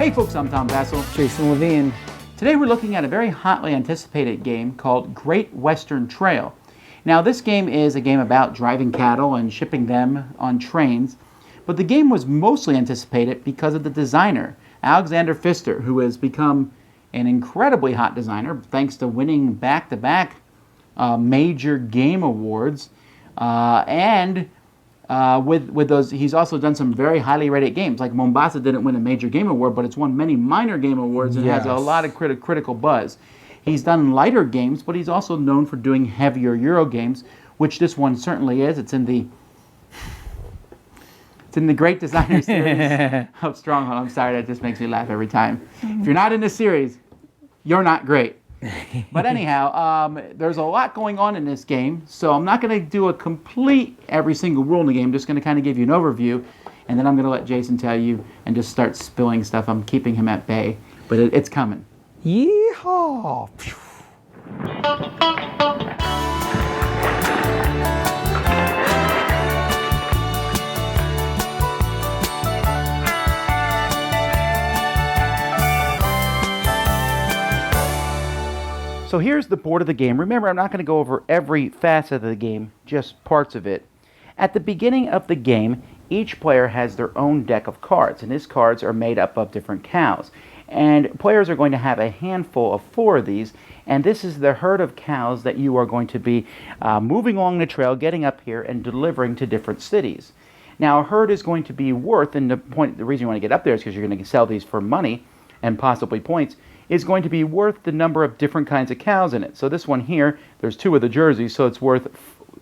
Hey folks, I'm Tom Vassell. Jason Levine. Today we're looking at a very hotly anticipated game called Great Western Trail. Now this game is a game about driving cattle and shipping them on trains, but the game was mostly anticipated because of the designer, Alexander Pfister, who has become an incredibly hot designer thanks to winning back-to-back major game awards, and with those, he's also done some very highly rated games. Like Mombasa didn't win a major game award, but it's won many minor game awards and has a lot of critical buzz. He's done lighter games, but he's also known for doing heavier Euro games, which this one certainly is. It's in the Great Designer series of Stronghold. I'm sorry, that just makes me laugh every time. If you're not in this series, you're not great. But anyhow, there's a lot going on in this game, so I'm not going to do a complete every single rule in the game. I'm just going to kind of give you an overview, and then I'm going to let Jason tell you and just start spilling stuff. I'm keeping him at bay, but it's coming. Yeehaw! So here's the board of the game. Remember, I'm not going to go over every facet of the game, just parts of it. At the beginning of the game, each player has their own deck of cards, and his cards are made up of different cows. And players are going to have a handful of 4 of these, and this is the herd of cows that you are going to be moving along the trail, getting up here, and delivering to different cities. Now, a herd is going to be worth, and the reason you want to get up there is because you're going to sell these for money and possibly points, is going to be worth the number of different kinds of cows in it. So this one here, there's 2 of the jerseys, so it's worth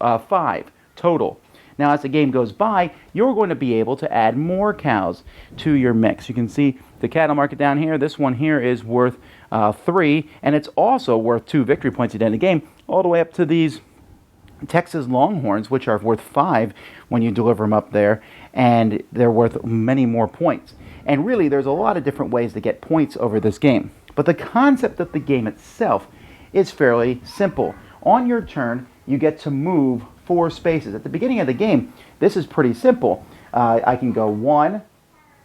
5 total. Now as the game goes by, you're going to be able to add more cows to your mix. You can see the cattle market down here. This one here is worth 3, and it's also worth 2 victory points at the end of the game, all the way up to these Texas Longhorns, which are worth 5 when you deliver them up there, and they're worth many more points. And really, there's a lot of different ways to get points over this game. But the concept of the game itself is fairly simple. On your turn, you get to move 4 spaces. At the beginning of the game, this is pretty simple. I can go 1,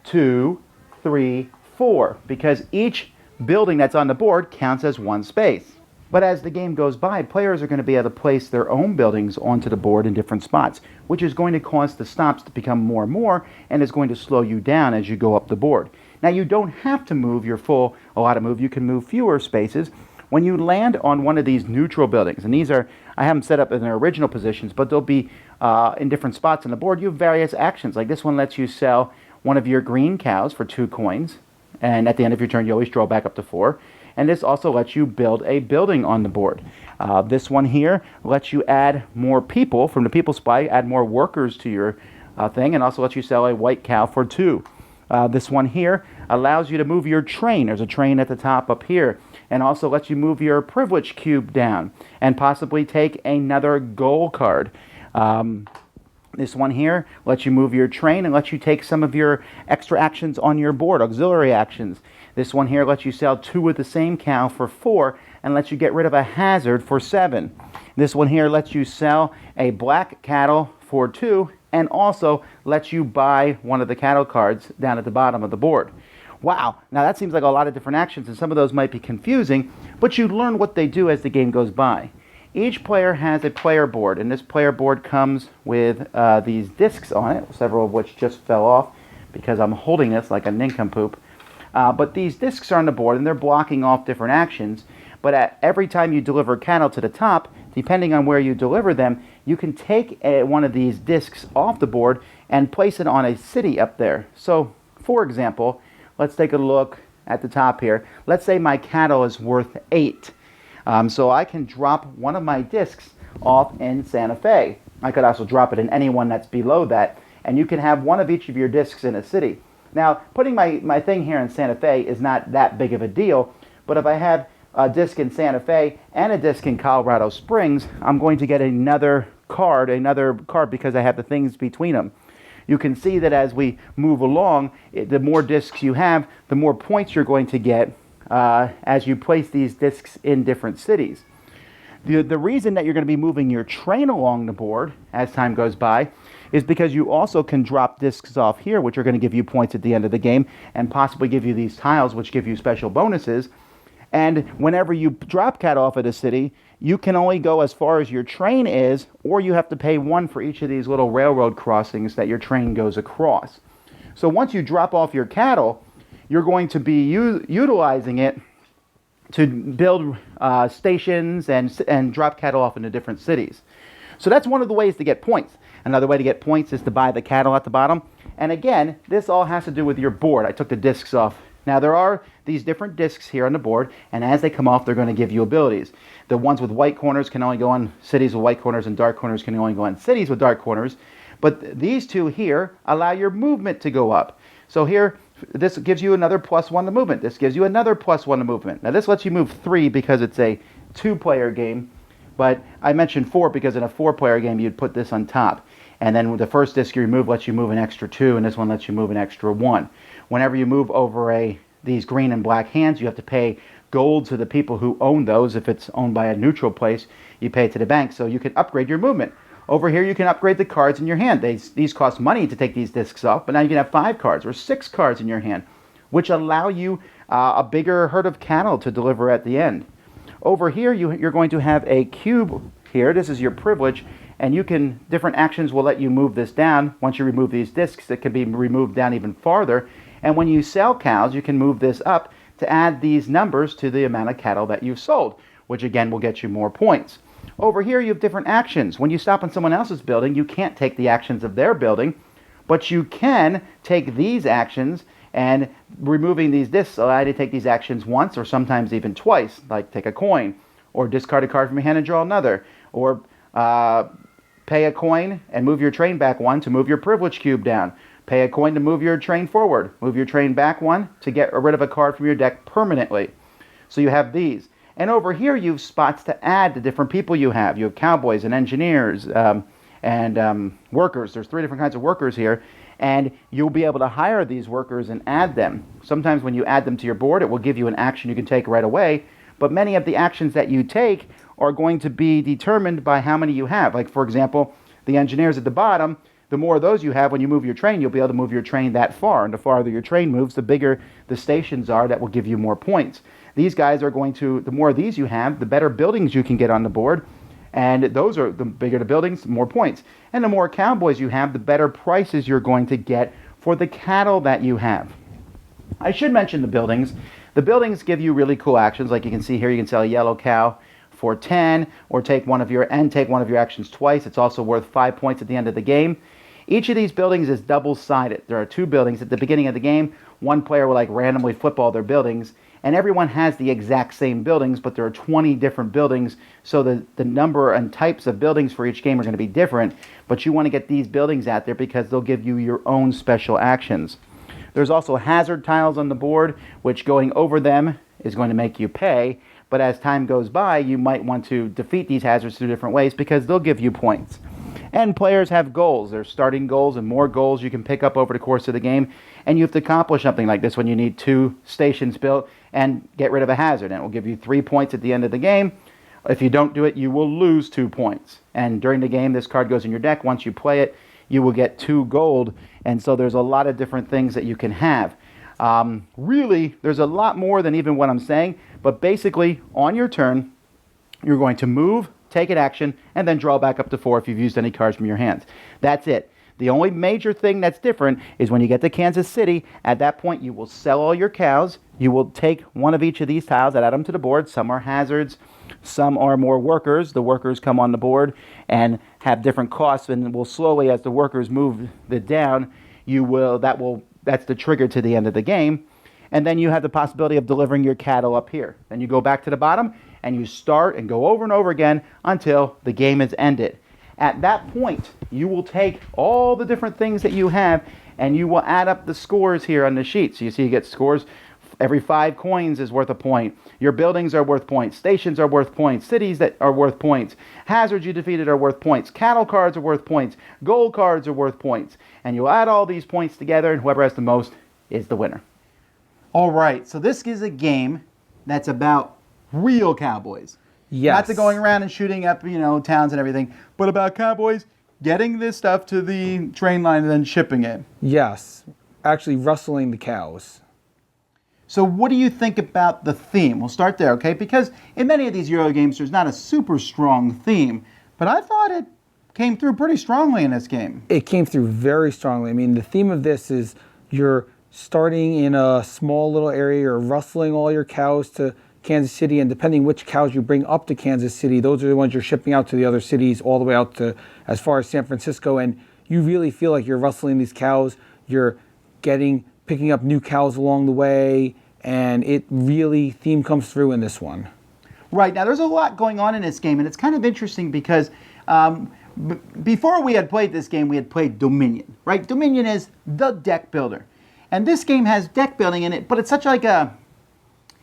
2, 3, 4, because each building that's on the board counts as 1 space. But as the game goes by, players are going to be able to place their own buildings onto the board in different spots, which is going to cause the stops to become more and more, and is going to slow you down as you go up the board. Now, you don't have to move your full allotted move. You can move fewer spaces when you land on one of these neutral buildings. And these are, I have them set up in their original positions, but they'll be in different spots on the board. You have various actions. Like this one lets you sell one of your green cows for 2 coins. And at the end of your turn, you always draw back up to 4. And this also lets you build a building on the board. This one here lets you add more people from the people spy, add more workers to your thing, and also lets you sell a white cow for 2. This one here allows you to move your train. There's a train at the top up here, and also lets you move your privilege cube down and possibly take another goal card. This one here lets you move your train and lets you take some of your extra actions on your board, auxiliary actions. This one here lets you sell 2 of the same cow for 4 and lets you get rid of a hazard for 7. This one here lets you sell a black cattle for 2 and also lets you buy one of the cattle cards down at the bottom of the board. Wow, now that seems like a lot of different actions, and some of those might be confusing, but you learn what they do as the game goes by. Each player has a player board, and this player board comes with these discs on it, several of which just fell off because I'm holding this like a nincompoop. But these discs are on the board, and they're blocking off different actions. But every time you deliver cattle to the top, depending on where you deliver them, you can take one of these discs off the board and place it on a city up there. So, for example, let's take a look at the top here. Let's say my cattle is worth 8. So I can drop one of my discs off in Santa Fe. I could also drop it in any one that's below that, and you can have one of each of your discs in a city. Now, putting my thing here in Santa Fe is not that big of a deal, but if I have a disc in Santa Fe and a disc in Colorado Springs, I'm going to get another card because I have the things between them. You can see that as we move along, the more discs you have, the more points you're going to get as you place these discs in different cities. The reason that you're going to be moving your train along the board as time goes by is because you also can drop discs off here, which are going to give you points at the end of the game, and possibly give you these tiles, which give you special bonuses. And whenever you drop cattle off at a city, you can only go as far as your train is, or you have to pay 1 for each of these little railroad crossings that your train goes across. So once you drop off your cattle, you're going to be utilizing it to build stations and drop cattle off into different cities. So that's one of the ways to get points. Another way to get points is to buy the cattle at the bottom. And again, this all has to do with your board. I took the discs off. Now there are these different discs here on the board, and as they come off, they're going to give you abilities. The ones with white corners can only go on cities with white corners, and dark corners can only go on cities with dark corners. But these two here allow your movement to go up. So here, this gives you another +1 to movement. This gives you another +1 to movement. Now this lets you move 3 because it's a 2-player game, but I mentioned 4 because in a 4-player game you'd put this on top. And then the first disc you remove lets you move an extra 2, and this one lets you move an extra 1. Whenever you move over these green and black hands, you have to pay gold to the people who own those. If it's owned by a neutral place, you pay it to the bank, so you can upgrade your movement. Over here, you can upgrade the cards in your hand. These cost money to take these discs off, but now you can have 5 cards or 6 cards in your hand, which allow you a bigger herd of cattle to deliver at the end. Over here, you're going to have a cube here. This is your privilege, and different actions will let you move this down. Once you remove these discs, it can be removed down even farther. And when you sell cows, you can move this up to add these numbers to the amount of cattle that you've sold, which again will get you more points. Over here, you have different actions. When you stop on someone else's building, you can't take the actions of their building, but you can take these actions, and removing these discs allow you to take these actions once or sometimes even twice, like take a coin, or discard a card from your hand and draw another, or pay a coin and move your train back 1 to move your privilege cube down. Pay a coin to move your train forward. Move your train back 1 to get rid of a card from your deck permanently. So you have these. And over here, you have spots to add the different people you have. You have cowboys and engineers and workers. There's 3 different kinds of workers here. And you'll be able to hire these workers and add them. Sometimes when you add them to your board, it will give you an action you can take right away. But many of the actions that you take are going to be determined by how many you have. Like, for example, the engineers at the bottom, the more of those you have when you move your train, you'll be able to move your train that far. And the farther your train moves, the bigger the stations are that will give you more points. These guys are going to, the more of these you have, the better buildings you can get on the board. And those are, the bigger the buildings, the more points. And the more cowboys you have, the better prices you're going to get for the cattle that you have. I should mention the buildings. The buildings give you really cool actions. Like you can see here, you can sell a yellow cow for 10, or take one of your actions twice. It's also worth 5 points at the end of the game. Each of these buildings is double-sided. There are 2 buildings. At the beginning of the game, one player will randomly flip all their buildings, and everyone has the exact same buildings, but there are 20 different buildings, so the number and types of buildings for each game are going to be different, but you want to get these buildings out there because they'll give you your own special actions. There's also hazard tiles on the board, which going over them is going to make you pay, but as time goes by, you might want to defeat these hazards through different ways because they'll give you points. And players have goals. There's starting goals and more goals you can pick up over the course of the game. And you have to accomplish something like this when you need 2 stations built and get rid of a hazard. And it will give you 3 points at the end of the game. If you don't do it, you will lose 2 points. And during the game, this card goes in your deck. Once you play it, you will get 2 gold. And so there's a lot of different things that you can have. Really, there's a lot more than even what I'm saying. But basically, on your turn, you're going to move, take an action, and then draw back up to 4 if you've used any cards from your hands. That's it. The only major thing that's different is when you get to Kansas City, at that point you will sell all your cows. You will take one of each of these tiles and add them to the board. Some are hazards, some are more workers. The workers come on the board and have different costs, and will slowly, as the workers move it down, that's the trigger to the end of the game. And then you have the possibility of delivering your cattle up here. Then you go back to the bottom and you start and go over and over again until the game is ended. At that point, you will take all the different things that you have and you will add up the scores here on the sheet. So you see you get scores. Every 5 coins is worth a point. Your buildings are worth points. Stations are worth points. Cities that are worth points. Hazards you defeated are worth points. Cattle cards are worth points. Gold cards are worth points. And you add all these points together, and whoever has the most is the winner. All right, so this is a game that's about real cowboys. Yes. Not to going around and shooting up, towns and everything, but about cowboys getting this stuff to the train line and then shipping it. Yes, actually rustling the cows. So what do you think about the theme? We'll start there, okay? Because in many of these Euro games, there's not a super strong theme, but I thought it came through pretty strongly in this game. It came through very strongly. I mean, the theme of this is you're starting in a small little area, you're rustling all your cows to Kansas City, and depending which cows you bring up to Kansas City, those are the ones you're shipping out to the other cities, all the way out to as far as San Francisco, and you really feel like you're rustling these cows, you're picking up new cows along the way, and theme comes through in this one. Right, now there's a lot going on in this game, and it's kind of interesting because before we had played this game, we had played Dominion, right? Dominion is the deck builder. And this game has deck building in it, but it's such like a,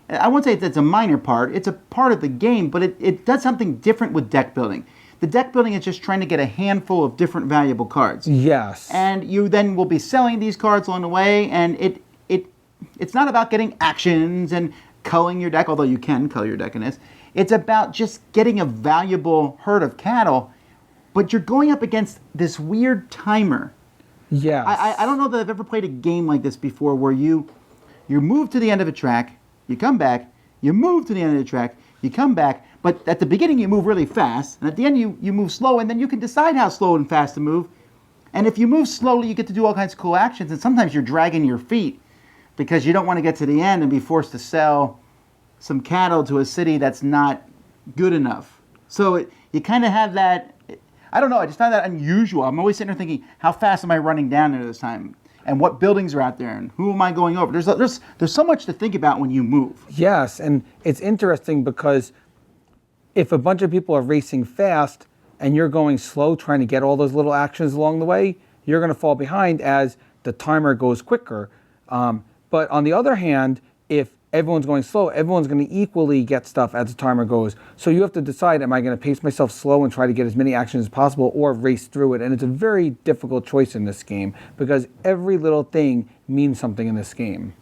I won't say it's a minor part, it's a part of the game, but it does something different with deck building. The deck building is just trying to get a handful of different valuable cards. Yes. And you then will be selling these cards along the way, and it's not about getting actions and culling your deck, although you can cull your deck in this. It's about just getting a valuable herd of cattle, but you're going up against this weird timer. Yes. I don't know that I've ever played a game like this before where you move to the end of a track, you come back, you move to the end of the track, you come back, but at the beginning you move really fast, and at the end you move slow, and then you can decide how slow and fast to move. And if you move slowly, you get to do all kinds of cool actions, and sometimes you're dragging your feet because you don't want to get to the end and be forced to sell some cattle to a city that's not good enough. So you kind of have that, I don't know, I just find that unusual. I'm always sitting there thinking, how fast am I running down there this time? And what buildings are out there, and who am I going over? There's so much to think about when you move. Yes, and it's interesting because if a bunch of people are racing fast and you're going slow trying to get all those little actions along the way, you're going to fall behind as the timer goes quicker. But on the other hand, if everyone's going slow, everyone's going to equally get stuff as the timer goes. So you have to decide, am I going to pace myself slow and try to get as many actions as possible, or race through it? And it's a very difficult choice in this game because every little thing means something in this game.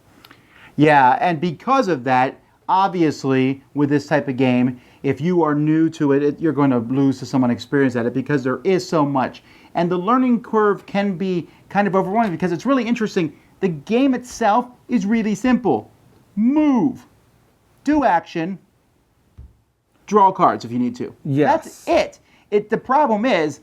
Yeah, and because of that, obviously, with this type of game, if you are new to it, you're going to lose to someone experienced at it because there is so much. And the learning curve can be kind of overwhelming because it's really interesting. The game itself is really simple. Move, do action, draw cards if you need to. Yes. That's it. The problem is,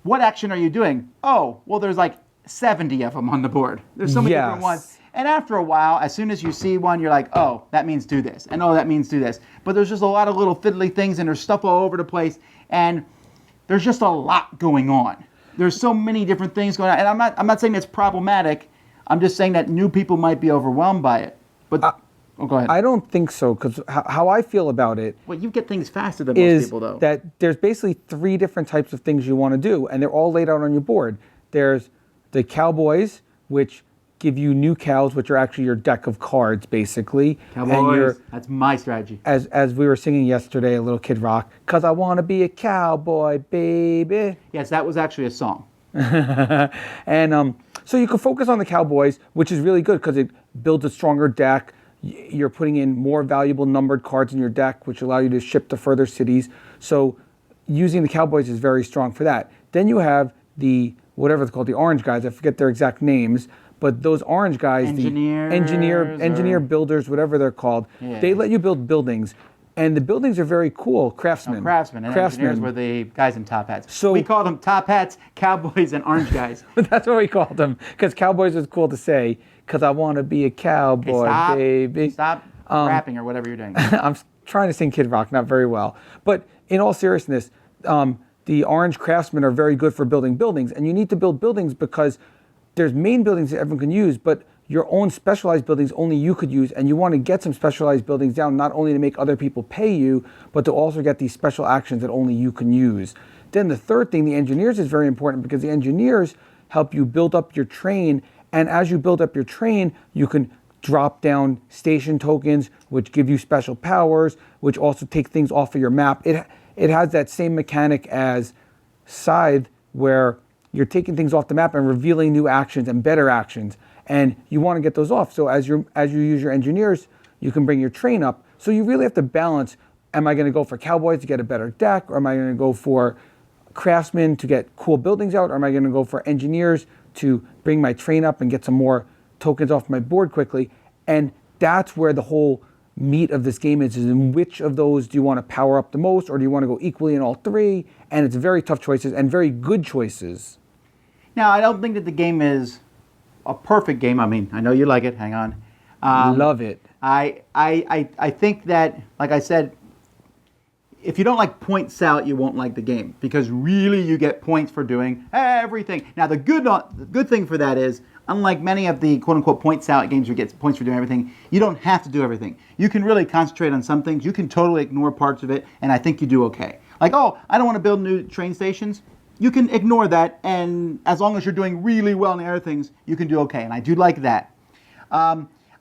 what action are you doing? Oh, well, there's like 70 of them on the board. There's so many different ones. And after a while, as soon as you see one, you're like, oh, that means do this. And oh, that means do this. But there's just a lot of little fiddly things, and there's stuff all over the place. And there's just a lot going on. There's so many different things going on. And I'm not saying it's problematic. I'm just saying that new people might be overwhelmed by it. But go ahead. I don't think so, because how I feel about it well, you get things faster than most people, though. Is that there's basically 3 different types of things you want to do, and they're all laid out on your board. There's the cowboys, which give you new cows, which are actually your deck of cards, basically. Cowboys, that's my strategy. As we were singing yesterday, a little Kid Rock, 'cause I want to be a cowboy, baby. Yes, that was actually a song. And so you can focus on the cowboys, which is really good because it builds a stronger deck. You're putting in more valuable numbered cards in your deck, which allow you to ship to further cities. So using the cowboys is very strong for that. Then you have the, whatever it's called, the orange guys. I forget their exact names. But those orange guys, engineer builders, whatever they're called, they let you build buildings. And the buildings are very cool. Craftsmen. Craftsmen. And engineers were the guys in top hats. So we called them top hats, cowboys, and orange guys. That's what we called them. Because cowboys is cool to say, because I want to be a cowboy, baby. Stop rapping or whatever you're doing. I'm trying to sing Kid Rock, not very well. But in all seriousness, the orange craftsmen are very good for building buildings. And you need to build buildings because there's main buildings that everyone can use, but your own specialized buildings only you could use, and you want to get some specialized buildings down not only to make other people pay you, but to also get these special actions that only you can use. Then the third thing, the engineers, is very important because the engineers help you build up your train, and as you build up your train, you can drop down station tokens, which give you special powers, which also take things off of your map. It has that same mechanic as Scythe, where you're taking things off the map and revealing new actions and better actions. And you want to get those off. So as you use your engineers, you can bring your train up. So you really have to balance, am I going to go for cowboys to get a better deck, or am I going to go for craftsmen to get cool buildings out, or am I going to go for engineers to bring my train up and get some more tokens off my board quickly? And that's where the whole meat of this game is in which of those do you want to power up the most, or do you want to go equally in all three? And it's very tough choices and very good choices. Now, I don't think that the game is a perfect game. I mean, I know you like it. Hang on. Love it. I think that, like I said, if you don't like points out, you won't like the game, because really you get points for doing everything. Now, the good thing for that is, unlike many of the quote-unquote points out games where you get points for doing everything, you don't have to do everything. You can really concentrate on some things. You can totally ignore parts of it, and I think you do okay. Like, oh, I don't want to build new train stations. You can ignore that, and as long as you're doing really well in the other things, you can do okay, and I do like that.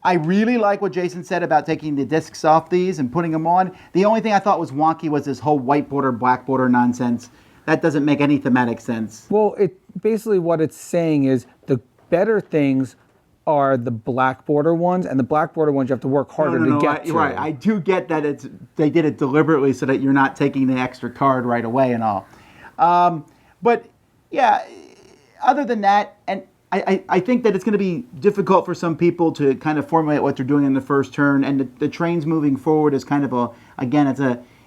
I really like what Jason said about taking the discs off these and putting them on. The only thing I thought was wonky was this whole white border, black border nonsense. That doesn't make any thematic sense. Well, basically what it's saying is the better things are the black border ones, and the black border ones you have to work harder to get to. Right, I do get that they did it deliberately so that you're not taking the extra card right away and all. But yeah, other than that, and I think that it's going to be difficult for some people to kind of formulate what they're doing in the first turn, and the trains moving forward is kind of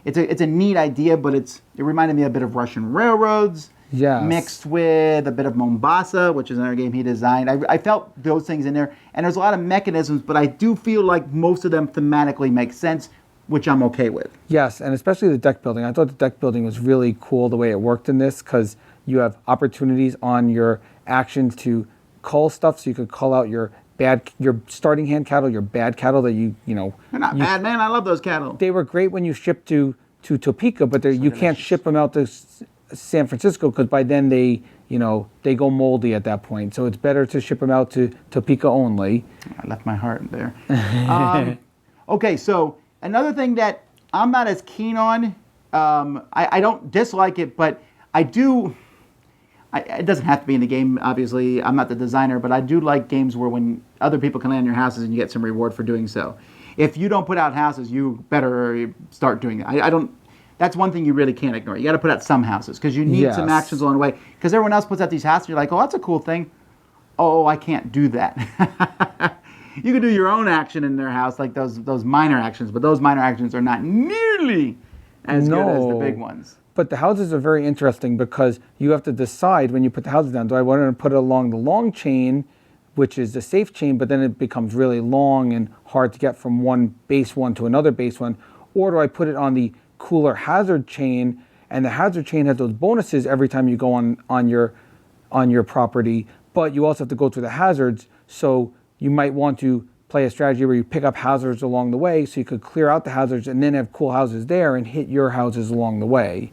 it's a neat idea, but it reminded me a bit of Russian railroads, mixed with a bit of Mombasa, which is another game he designed. I felt those things in there, and there's a lot of mechanisms, but I do feel like most of them thematically make sense, which I'm okay with. Yes, and especially the deck building. I thought the deck building was really cool the way it worked in this, because you have opportunities on your actions to cull stuff, so you could cull out your starting hand cattle, your bad cattle that you know. They're not bad, man. I love those cattle. They were great when you shipped to Topeka, but you can't ship them out to San Francisco, because by then they go moldy at that point. So it's better to ship them out to Topeka only. I left my heart there. Okay, so another thing that I'm not as keen on, I don't dislike it, but I do. It doesn't have to be in the game, obviously. I'm not the designer, but I do like games where when other people can land your houses and you get some reward for doing so. If you don't put out houses, you better start doing it. I don't. That's one thing you really can't ignore. You got to put out some houses, because you need some actions along the way. Because everyone else puts out these houses, you're like, oh, that's a cool thing. Oh, I can't do that. You can do your own action in their house, like those minor actions, but those minor actions are not nearly as good as the big ones. But the houses are very interesting, because you have to decide when you put the houses down, do I want to put it along the long chain, which is the safe chain, but then it becomes really long and hard to get from one base one to another base one, or do I put it on the cooler hazard chain, and the hazard chain has those bonuses every time you go on your property, but you also have to go through the hazards, so you might want to play a strategy where you pick up hazards along the way, so you could clear out the hazards and then have cool houses there and hit your houses along the way.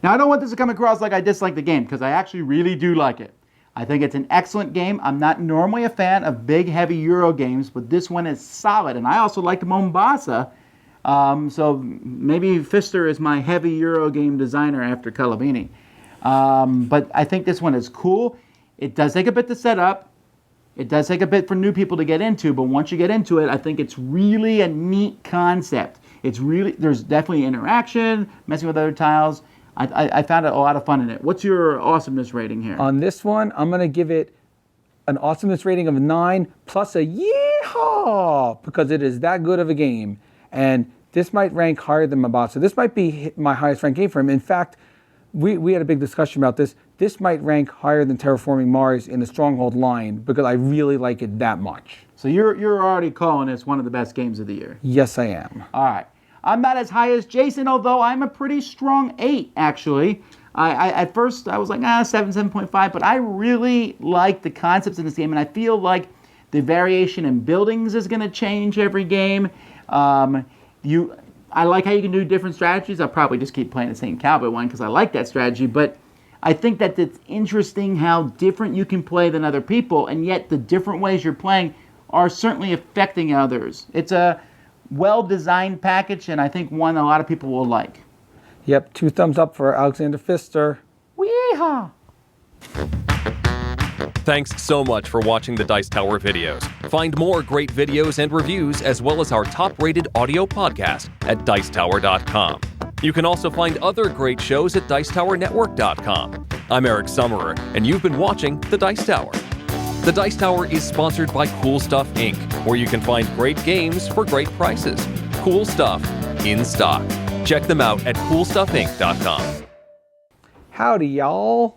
Now, I don't want this to come across like I dislike the game, because I actually really do like it. I think it's an excellent game. I'm not normally a fan of big, heavy Euro games, but this one is solid. And I also like Mombasa, so maybe Pfister is my heavy Euro game designer after Calabini. But I think this one is cool. It does take a bit to set up. It does take a bit for new people to get into, but once you get into it, I think it's really a neat concept. There's definitely interaction, messing with other tiles. I found a lot of fun in it. What's your awesomeness rating here? On this one, I'm going to give it an awesomeness rating of 9 plus a yeehaw, because it is that good of a game. And this might rank higher than Mombasa. This might be my highest ranked game for him. In fact, we had a big discussion about this. This might rank higher than Terraforming Mars in the Stronghold line, because I really like it that much. So you're already calling this one of the best games of the year? Yes, I am. All right. I'm not as high as Jason, although I'm a pretty strong 8, actually. At first, I was like, 7.5, but I really like the concepts in this game, and I feel like the variation in buildings is going to change every game. I like how you can do different strategies. I'll probably just keep playing the same cowboy one, because I like that strategy, but I think that it's interesting how different you can play than other people, and yet the different ways you're playing are certainly affecting others. It's a well-designed package, and I think one a lot of people will like. Yep, 2 thumbs up for Alexander Pfister. Weehaw! Thanks so much for watching the Dice Tower videos. Find more great videos and reviews, as well as our top-rated audio podcast at Dicetower.com. You can also find other great shows at DicetowerNetwork.com. I'm Eric Summerer, and you've been watching The Dice Tower. The Dice Tower is sponsored by Cool Stuff Inc., where you can find great games for great prices. Cool stuff in stock. Check them out at CoolStuffInc.com. Howdy, y'all.